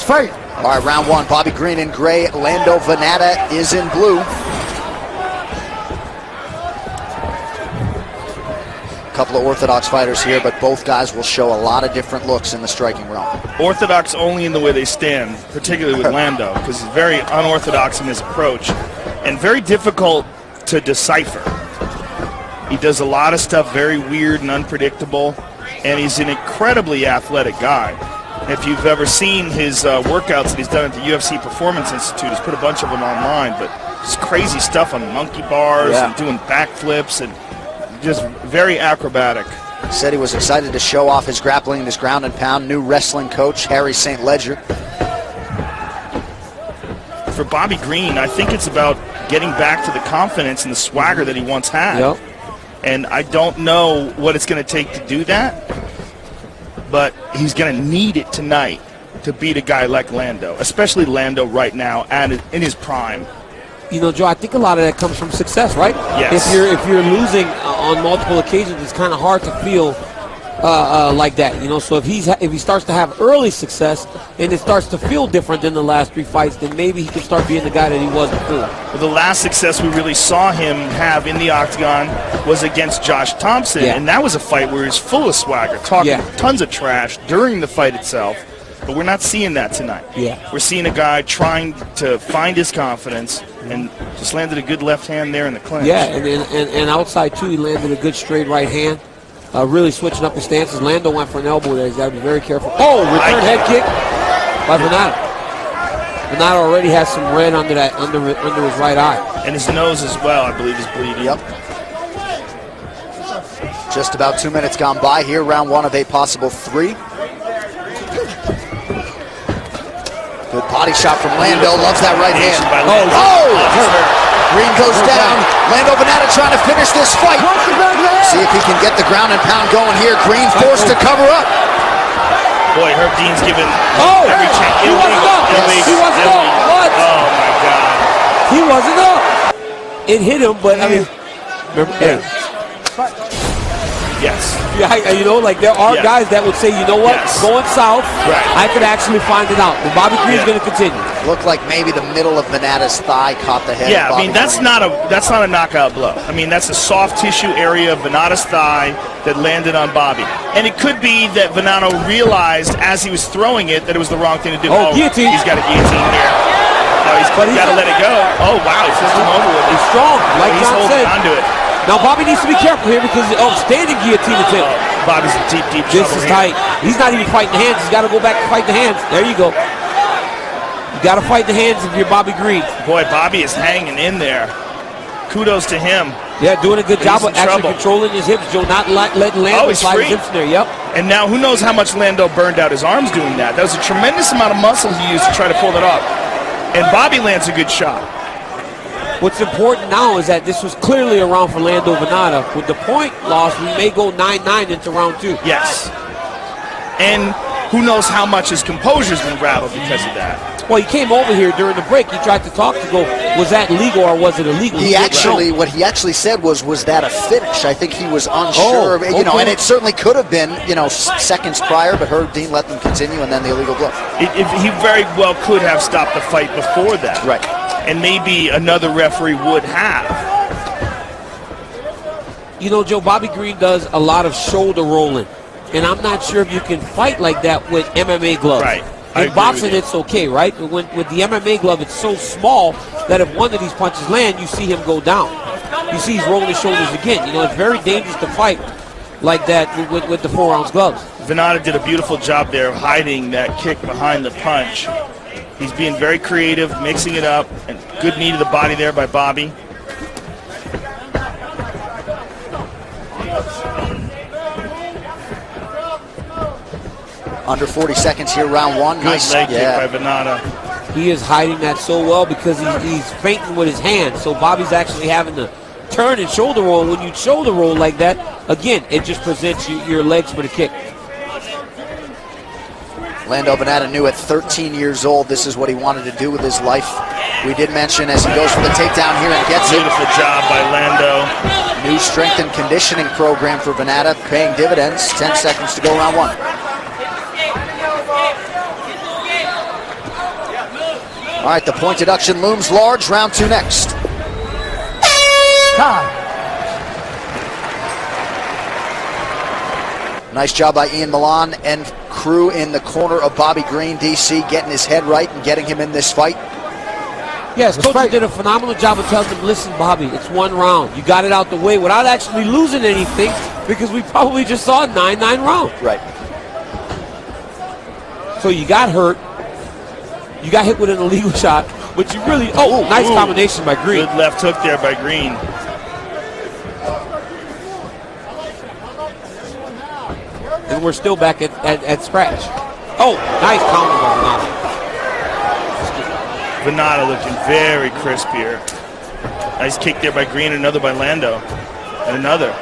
fight. All right, round one. Bobby Green in gray. Lando Vannata is in blue. A couple of orthodox fighters here, but both guys will show a lot of different looks in the striking realm. Orthodox only in the way they stand, particularly with Lando, because he's very unorthodox in his approach and very difficult to decipher. He does a lot of stuff very weird and unpredictable, and he's an incredibly athletic guy. If you've ever seen his workouts that he's done at the UFC Performance Institute, he's put a bunch of them online, but just crazy stuff on monkey bars and doing backflips and just very acrobatic. He said he was excited to show off his grappling and his ground and pound. New wrestling coach, Harry St. Ledger. For Bobby Green, I think it's about getting back to the confidence and the swagger that he once had. Yep. And I don't know what it's going to take to do that, but he's going to need it tonight to beat a guy like Lando, especially Lando right now and in his prime. You know, Joe, I think a lot of that comes from success, right? Yes. If you're losing on multiple occasions, it's kind of hard to feel like that, you know. So if he starts to have early success and it starts to feel different than the last 3 fights, then maybe he can start being the guy that he was before. Well, the last success we really saw him have in the octagon was against Josh Thompson, and that was a fight where he was full of swagger, talking tons of trash during the fight itself. But we're not seeing that tonight. We're seeing a guy trying to find his confidence and just landed a good left hand there in the clinch. Yeah, and outside too, he landed a good straight right hand. Really switching up his stances. Lando went for an elbow there. He's got to be very careful. Oh, return head kick by Vannata. Vannata already has some red under his right eye. And his nose as well, I believe, is bleeding. Yep. Just about 2 minutes gone by here. Round one of a possible 3. Good body shot from Lando. Loves that right hand. Green goes down. Lando Vannata trying to finish this fight. See if he can get the ground and pound going here. Green forced to cover up. Boy, Herb Dean's given every chance. He wasn't up. He wasn't up. What? Oh, my God. He wasn't up. It hit him, but I mean, Yes. Yeah, you know, like there are guys that would say, you know what, going south, I could actually find it out. But Bobby Green's going to continue. Looked like maybe the middle of Vannata's thigh caught the head. Yeah, I mean that's not a knockout blow. I mean that's a soft tissue area of Vannata's thigh that landed on Bobby, and it could be that Vannata realized as he was throwing it that it was the wrong thing to do. Oh, guillotine! He's got a guillotine here. No, he's got to let it go. Oh wow, he's just over with it. He's strong, like he's John holding said. onto it. Now Bobby needs to be careful here because standing guillotine attempt. Bobby's in deep This trouble is here. tight. He's not even fighting the hands. He's got to go back and fight the hands. There you go. You got to fight the hands if you're Bobby Green. Boy, Bobby is hanging in there. Kudos to him. Yeah, doing a good job of actually controlling his hips, Joe, not letting Lando slide his hips in there. Yep. And now who knows how much Lando burned out his arms doing that. That was a tremendous amount of muscle he used to try to pull it off. And Bobby lands a good shot. What's important now is that this was clearly a round for Lando Vannata. With the point loss, we may go 9-9 into round 2. Yes. And who knows how much his composure's been rattled because of that. Well, he came over here during the break. He tried to talk to go, was that legal or was it illegal? What he actually said was that a finish? I think he was unsure, you know, and it certainly could have been, you know, seconds prior, but Herb Dean let them continue and then the illegal blow. He very well could have stopped the fight before that. Right. And maybe another referee would have. You know, Joe, Bobby Green does a lot of shoulder rolling, and I'm not sure if you can fight like that with MMA gloves. Right. In boxing, it's okay, right? But with the MMA glove, it's so small that if one of these punches land, you see him go down. You see he's rolling his shoulders again. You know, it's very dangerous to fight like that with the 4-ounce gloves. Vannata did a beautiful job there of hiding that kick behind the punch. He's being very creative, mixing it up, and good knee to the body there by Bobby. Under 40 seconds here, round 1. Good nice leg kick by Vannata. He is hiding that so well because he's feinting with his hands. So Bobby's actually having to turn and shoulder roll. When you shoulder roll like that, again, it just presents your legs for the kick. Lando Vannata knew at 13 years old this is what he wanted to do with his life. We did mention as he goes for the takedown here and gets it. Beautiful job by Lando. New strength and conditioning program for Vannata, paying dividends. 10 seconds to go, round 1. All right, the point deduction looms large. Round 2 next. Nice job by Ian Milan and crew in the corner of Bobby Green, DC, getting his head right and getting him in this fight. Yes, Coach did a phenomenal job of telling him, listen, Bobby, it's 1 round. You got it out the way without actually losing anything because we probably just saw a 9-9 round. Right. So you got hurt. You got hit with an illegal shot, but you really, nice combination by Green. Good left hook there by Green. And we're still back at scratch. Oh, nice counter by Vannata. Vannata looking very crisp here. Nice kick there by Green, another by Lando, and another.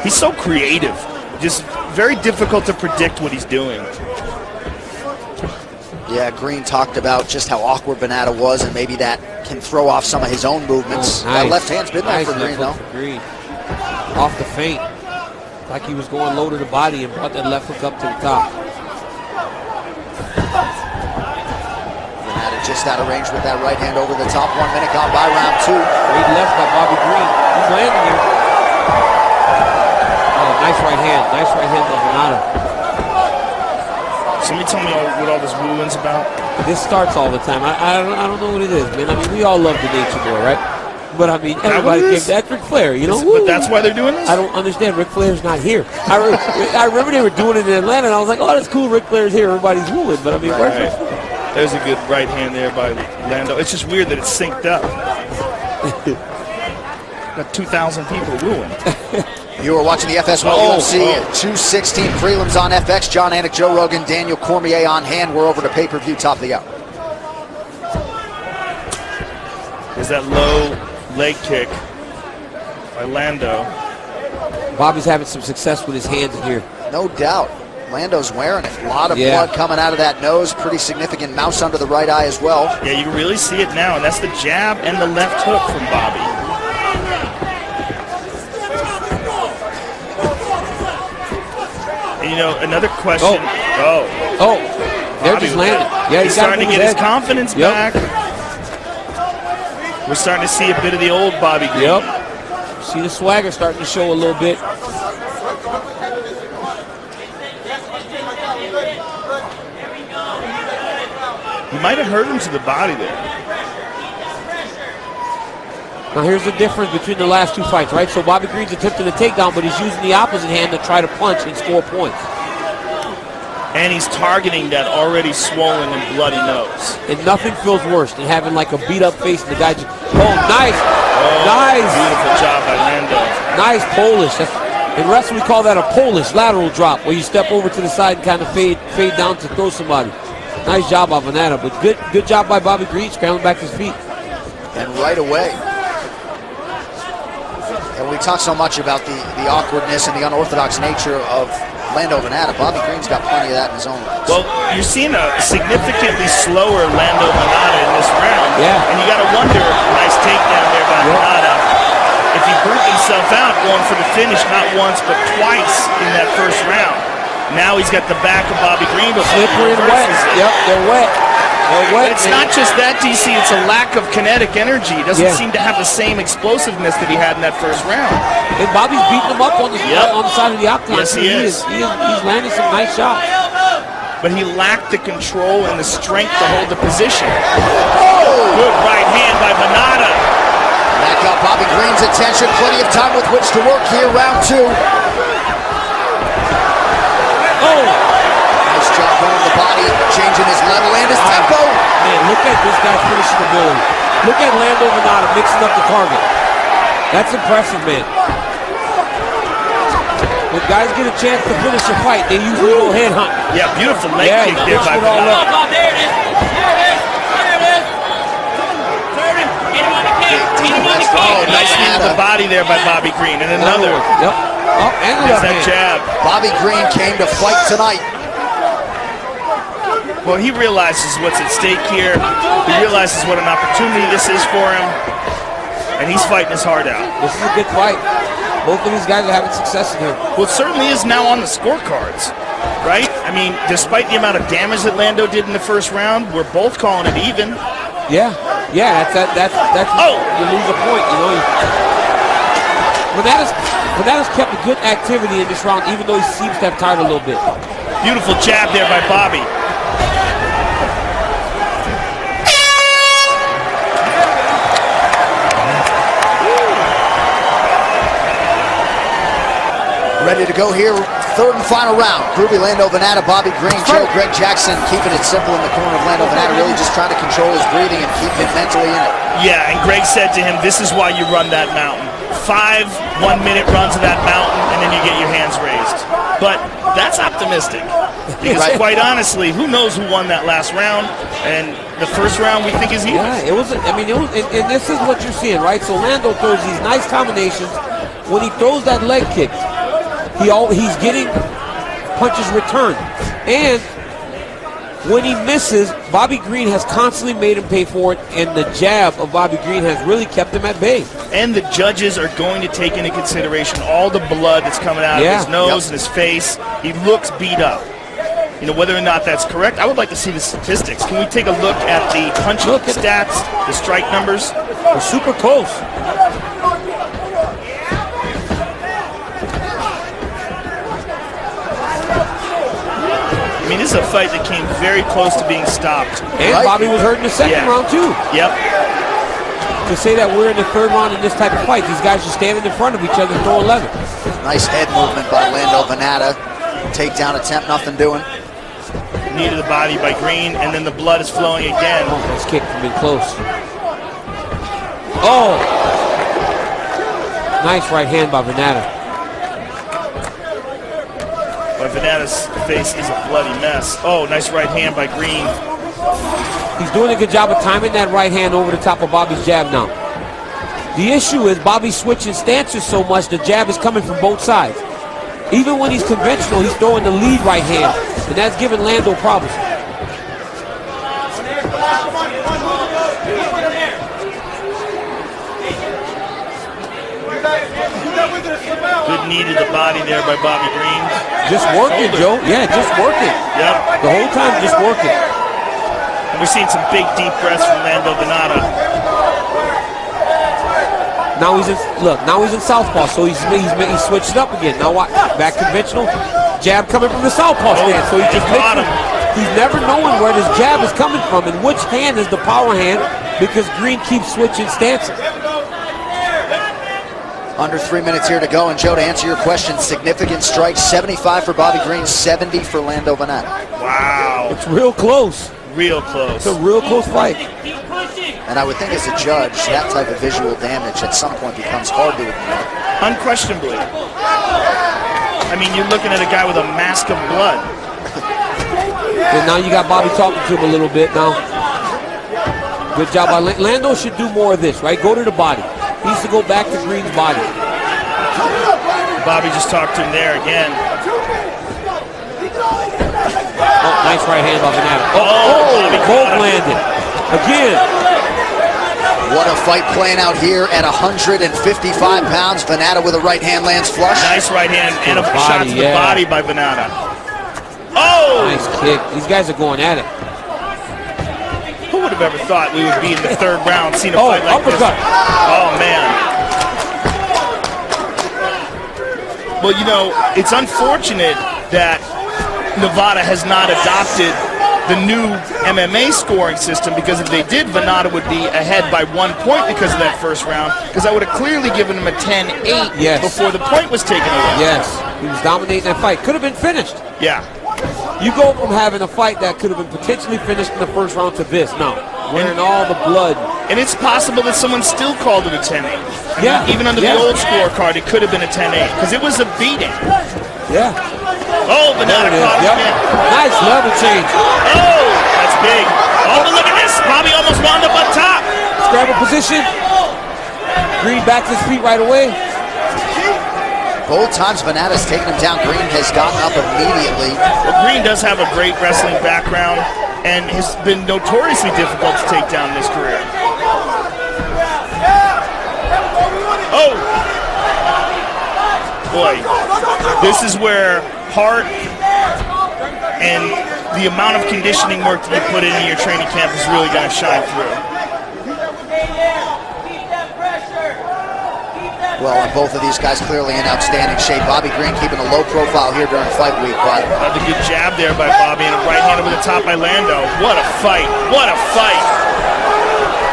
He's so creative. Just very difficult to predict what he's doing. Yeah, Green talked about just how awkward Vannata was, and maybe that can throw off some of his own movements. Nice. That left hand's been there for Green, though. Off the feint. Like he was going low to the body and brought that left hook up to the top. Vannata just out of range with that right hand over the top. 1 minute gone by, round 2. Great left by Bobby Green. He's landing here. Oh, nice right hand. Nice right hand by Vannata. Somebody tell me what all this wooing's about. This starts all the time. I don't know what it is, man. I mean, we all love the Nature Boy, right? But I mean, everybody came. That's Ric Flair, you know. But that's why they're doing this? I don't understand. Ric Flair's not here. I remember they were doing it in Atlanta, and I was like, oh, that's cool. Ric Flair's here. Everybody's wooing. But I mean, where's Ric Flair? There's a good right hand there by Lando. It's just weird that it's synced up. Got 2,000 people wooing. You are watching the FS1 UFC 216 prelims on FX. John Anik, Joe Rogan, Daniel Cormier on hand. We're over to pay-per-view, top of the hour. There's that low leg kick by Lando. Bobby's having some success with his hands in here. No doubt. Lando's wearing it. A lot of blood coming out of that nose. Pretty significant mouse under the right eye as well. Yeah, you can really see it now, and that's the jab and the left hook from Bobby. And, you know, another question. They're just landing. Yeah, he's starting to get his confidence back. We're starting to see a bit of the old Bobby Green. Yep. See the swagger starting to show a little bit. He might have hurt him to the body there. Now here's the difference between the last 2 fights, right? So Bobby Green's attempting a takedown, but he's using the opposite hand to try to punch and score points. And he's targeting that already swollen and bloody nose. And nothing feels worse than having like a beat up face and the guy just, nice. Nice. Beautiful job by Lando. Nice Polish. In wrestling we call that a Polish lateral drop, where you step over to the side and kind of fade down to throw somebody. Nice job by Vannata, but good job by Bobby Green scrambling back his feet. And right away. And we talk so much about the awkwardness and the unorthodox nature of Lando Vannata. Bobby Green's got plenty of that in his own right. Well, you're seeing a significantly slower Lando Vannata in this round. Yeah. And you got to wonder, nice takedown there by Vannata, if he burnt himself out going for the finish not once but twice in that first round. Now he's got the back of Bobby Green, but slippery and wet. Yep, they're wet. They're wet. But it's not just that, DC. It's a lack of kinetic energy. He doesn't seem to have the same explosiveness that he had in that first round. And Bobby's beating him up on the side of the octagon. Yes, he is. He's landing some nice shots. But he lacked the control and the strength to hold the position. Good right hand by Vannata. That got Bobby Green's attention. Plenty of time with which to work here. Round 2. Nice job going to the body, changing his level and his tempo. Man, look at this guy's finishing ability. Look at Lando Vannata mixing up the target. That's impressive, man. When guys get a chance to finish a fight, they usually go headhunt. Yeah, beautiful leg kick there by Vannata. There it is. There it is. Serve him. Get him on the kick. Get him on the kick. Oh, nice knee to the body there by Bobby Green. And another. Yep. Oh, and there's that jab. Bobby Green came to fight tonight. Well, he realizes what's at stake here. He realizes what an opportunity this is for him. And he's fighting his heart out. This is a good fight. Both of these guys are having success in here. Well, it certainly is now on the scorecards. right? I mean, despite the amount of damage that Lando did in the first round, we're both calling it even. Yeah, that's you lose a point, you know. Vannata's kept a good activity in this round, even though he seems to have tired a little bit. Beautiful jab there by Bobby. Ready to go here, third and final round. Groovy Lando Vannata, Bobby Green, Joe Greg Jackson keeping it simple in the corner of Lando Vannata, really just trying to control his breathing and keep him mentally in it. Yeah, and Greg said to him, this is why you run that mountain. 5 1-minute runs of that mountain, and then you get your hands raised. But that's optimistic. Because quite honestly, who knows who won that last round? And the first round we think is even. Yeah, it was, and this is what you're seeing, right? So Lando throws these nice combinations. When he throws that leg kick, he's getting punches returned. And when he misses, Bobby Green has constantly made him pay for it, and the jab of Bobby Green has really kept him at bay. And the judges are going to take into consideration all the blood that's coming out of his nose and his face. He looks beat up. You know, whether or not that's correct, I would like to see the statistics. Can we take a look at the punching stats, the strike numbers? They're super close. I mean, this is a fight that came very close to being stopped. And Bobby was hurt in the second round, too. Yep. To say that we're in the third round in this type of fight, these guys are standing in front of each other and throwing leather. Nice head movement by Lando Vannata. Takedown attempt, nothing doing. Knee to the body by Green, and then the blood is flowing again. Oh, nice kick from in close. Oh! Nice right hand by Vannata. But Vannata's face is a bloody mess. Oh, nice right hand by Green. He's doing a good job of timing that right hand over the top of Bobby's jab now. The issue is Bobby's switching stances so much, the jab is coming from both sides. Even when he's conventional, he's throwing the lead right hand, and that's giving Lando problems. Good knee to the body there by Bobby Green. Just working, Joe. Yeah, just working. Yep. The whole time, just working. And we're seeing some big, deep breaths from Lando Vannata. Now he's in southpaw, so he's switched it up again. Now what? Back conventional, jab coming from the southpaw stance. So he's never knowing where this jab is coming from and which hand is the power hand because Green keeps switching stances. Under 3 minutes here to go, and Joe, to answer your question, significant strikes, 75 for Bobby Green, 70 for Lando Vannata. Wow. It's real close. Real close. It's a real close fight. And I would think as a judge, that type of visual damage at some point becomes hard to ignore. Unquestionably. I mean, you're looking at a guy with a mask of blood. And now you got Bobby talking to him a little bit now. Good job by Lando. Should do more of this, right? Go to the body. He needs to go back to Green's body. Bobby just talked to him there again. Oh, nice right hand by Vannata. Both landed. Again. What a fight playing out here at 155 pounds. Vannata with a right hand lands flush. Nice right hand and a shot to the body by Vannata. Oh! Nice kick. These guys are going at it. Who would have ever thought we would be in the third round seeing a fight like uppercut. this? Oh, man. Well, you know, it's unfortunate that Nevada has not adopted the new MMA scoring system, because if they did, Vannata would be ahead by 1 point because of that first round, because I would have clearly given him a 10-8 before the point was taken away. Yes, he was dominating that fight. Could have been finished. Yeah. You go from having a fight that could have been potentially finished in the first round to this. No, wearing all the blood. And it's possible that someone still called it a 10-8. Yeah. Even under the old scorecard, it could have been a 10-8 because it was a beating. Yeah. Oh, Vannata caught him in. Nice level change. Oh, that's big. Oh, but look at this. Bobby almost wound up on top. Scramble position. Green back to his feet right away. Both times Vannata's taken him down, Green has gotten up immediately. Well, Green does have a great wrestling background and has been notoriously difficult to take down in his career. Oh! Boy, this is where heart And the amount of conditioning work that you put into your training camp is really going to shine through. Well, and both of these guys clearly in outstanding shape. Bobby Green keeping a low profile here during fight week, but The good jab there by Bobby and a right hand over the top by Lando. What a fight. What a fight.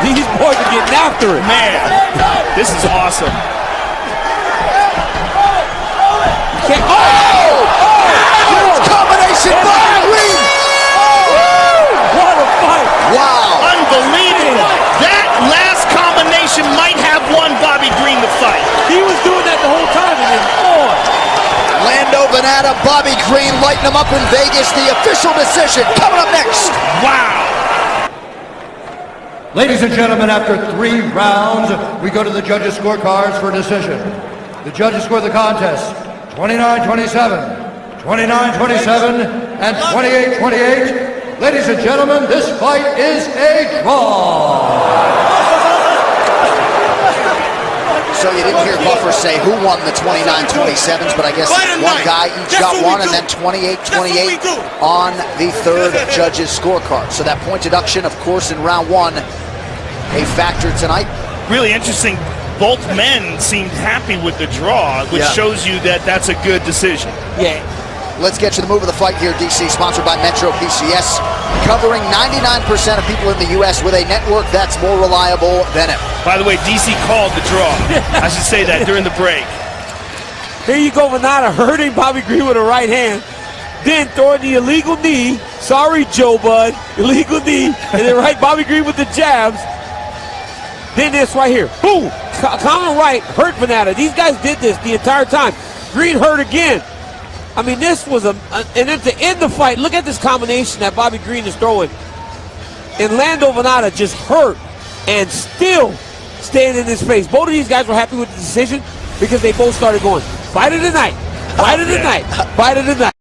These boys are getting after it. Man, this is awesome. combination Bobby Green. What a fight. Wow. Unbelievable. That last combination might have won Bobby Green the fight. He was doing that the whole time, and then boy. Lando Vannata, Bobby Green lighting them up in Vegas. The official decision coming up next. Wow. Ladies and gentlemen, after 3 rounds, we go to the judges' scorecards for decision. The judges score the contest 29-27, 29-27, and 28-28. Ladies and gentlemen, this fight is a draw. So you didn't hear Buffer say who won the 29-27s, but I guess one guy each got one, and then 28-28 on the third judges' scorecard. So that point deduction, of course, in round 1, a factor tonight. Really interesting. Both men seemed happy with the draw, which shows you that that's a good decision. Yeah. Let's get to the move of the fight here, DC, sponsored by Metro PCS, covering 99% of people in the U.S. with a network that's more reliable than ever. By the way, DC called the draw. I should say that during the break. Here you go, Vannata hurting Bobby Green with a right hand, then throwing the illegal knee. Sorry, Joe Bud. Illegal knee. And then right Bobby Green with the jabs. Then this right here. Boom. Common right hurt Vannata. These guys did this the entire time. Green hurt again. I mean, this was and then to end the fight, look at this combination that Bobby Green is throwing. And Lando Vannata just hurt and still staying in his face. Both of these guys were happy with the decision because they both started going, fight of the night, fight of the night, fight of the night.